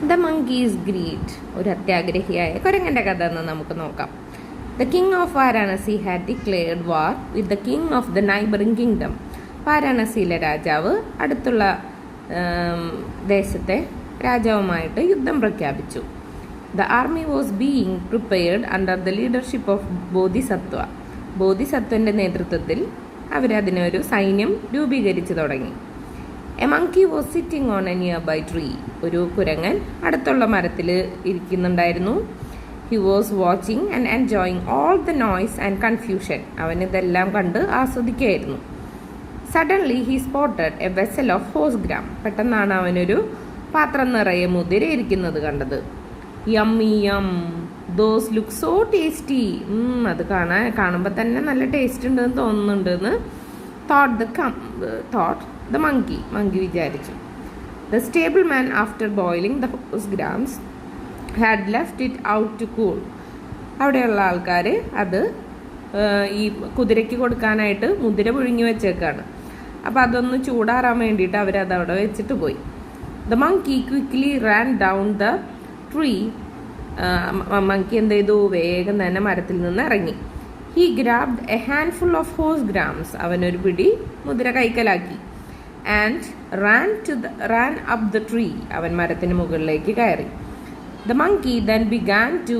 The monkeys greed, ഒരു അത്യാഗ്രഹിയായ കുരങ്ങൻ്റെ കഥ എന്ന് നമുക്ക് നോക്കാം. The king of Varanasi had declared war with the king of the neighbouring kingdom. വാരാണസിയിലെ രാജാവ് അടുത്തുള്ള ദേശത്തെ രാജാവുമായിട്ട് യുദ്ധം പ്രഖ്യാപിച്ചു. The army was being prepared under the leadership of Bodhisattva. ബോധിസത്വൻ്റെ നേതൃത്വത്തിൽ അവരതിനൊരു സൈന്യം രൂപീകരിച്ചു തുടങ്ങി. A monkey was sitting on a nearby tree. ഒരു കുരങ്ങൻ അടുത്തുള്ള മരത്തിൽ ഇരിക്കുന്നുണ്ടായിരുന്നു. He was watching and enjoying all the noise and confusion. അവൻ ഇതെല്ലാം കണ്ട് ആസ്വദിക്കുകയായിരുന്നു. Suddenly he spotted a vessel of horse gram. പെട്ടെന്നാണ് അവനൊരു പാത്രം നിറയെ മുതിര ഇരിക്കുന്നത് കണ്ടത്. യമ്മി യം, ദോസ് ലുക്ക് സോ ടേസ്റ്റി. അത് കാണുമ്പോൾ തന്നെ നല്ല ടേസ്റ്റ് ഉണ്ടെന്ന് തോന്നുന്നുണ്ടെന്ന് തോട്ട് ദ മങ്കി വിചാരിച്ചു. The stable man after boiling the horse grams had left it out to cool. അവിടെയുള്ള ആൾക്കാർ അത് ഈ കുതിരയ്ക്ക് കൊടുക്കാനായിട്ട് മുതിര പുഴുങ്ങി വെച്ചേക്കാണ്. അപ്പോൾ അതൊന്ന് ചൂടാറാൻ വേണ്ടിയിട്ട് അവരത് അവിടെ വെച്ചിട്ട് പോയി. The monkey quickly ran down the tree. Monkey എന്ത് ചെയ്തു? വേഗം തന്നെ മരത്തിൽ നിന്ന് ഇറങ്ങി. He grabbed a handful of horse grams. അവനൊരു പിടി മുതിര കൈക്കലാക്കി. And ran up the tree. അവൻ മരത്തിന് മുകളിലേക്ക് കയറി. The monkey then began to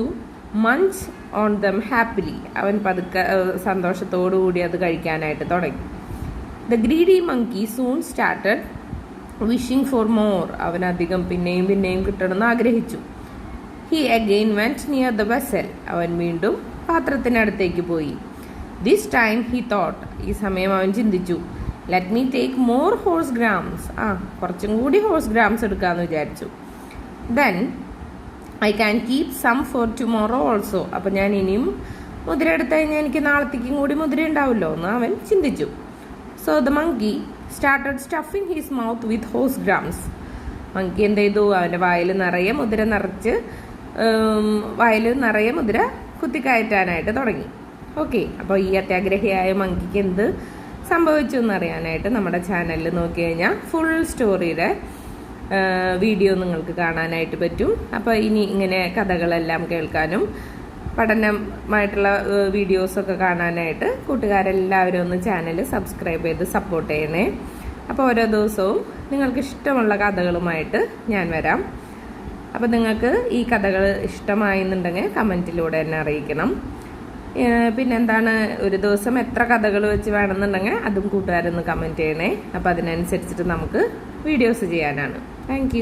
munch on them happily. അവൻ പതുക്കെ സന്തോഷത്തോടുകൂടി അത് കഴിക്കാനായിട്ട് തുടങ്ങി. The greedy monkey soon started wishing for more. അവൻ അധികം പിന്നെയും കിട്ടണമെന്ന് ആഗ്രഹിച്ചു. He again went near the vessel. അവൻ വീണ്ടും പാത്രത്തിനടുത്തേക്ക് പോയി. This time he thought. ഈ സമയം അവൻ ചിന്തിച്ചു, let me take more horse grams. കുറച്ചും കൂടി ഹോഴ്സ് ഗ്രാംസ് എടുക്കാമെന്ന് വിചാരിച്ചു. Then I can keep some for tomorrow also. അപ്പം ഞാൻ ഇനിയും മുതിര എടുത്തു കഴിഞ്ഞാൽ എനിക്ക് നാളത്തേക്കും കൂടി മുതിര ഉണ്ടാവുമല്ലോ എന്ന് അവൻ ചിന്തിച്ചു. So the monkey started stuffing his mouth with horse grams. Monkey എന്ത് ചെയ്തു? അവൻ്റെ വായിൽ നിറയെ മുതിര കുത്തിക്കയറ്റാനായിട്ട് തുടങ്ങി. ഓക്കെ, അപ്പോൾ ഈ അത്യാഗ്രഹിയായ മങ്കിക്ക് എന്ത് സംഭവിച്ചു എന്നറിയാനായിട്ട് നമ്മുടെ ചാനലിൽ നോക്കി കഴിഞ്ഞാൽ ഫുൾ സ്റ്റോറിയുടെ വീഡിയോ നിങ്ങൾക്ക് കാണാനായിട്ട് പറ്റും. അപ്പോൾ ഇനി ഇങ്ങനെ കഥകളെല്ലാം കേൾക്കാനും പഠനമായിട്ടുള്ള വീഡിയോസൊക്കെ കാണാനായിട്ട് കൂട്ടുകാരെല്ലാവരും ഒന്ന് ചാനൽ സബ്സ്ക്രൈബ് ചെയ്ത് സപ്പോർട്ട് ചെയ്യണേ. അപ്പോൾ ഓരോ ദിവസവും നിങ്ങൾക്ക് ഇഷ്ടമുള്ള കഥകളുമായിട്ട് ഞാൻ വരാം. അപ്പോൾ നിങ്ങൾക്ക് ഈ കഥകൾ ഇഷ്ടമായെന്നുണ്ടെങ്കിൽ കമൻറ്റിലൂടെ എന്നെ അറിയിക്കണം. പിന്നെന്താണ്, ഒരു ദിവസം എത്ര കഥകൾ വെച്ച് വേണമെന്നുണ്ടെങ്കിൽ അതും കൂട്ടുകാരൊന്ന് കമൻറ്റ് ചെയ്യണേ. അപ്പോൾ അതിനനുസരിച്ചിട്ട് നമുക്ക് വീഡിയോസ് ചെയ്യാനാണ്. താങ്ക്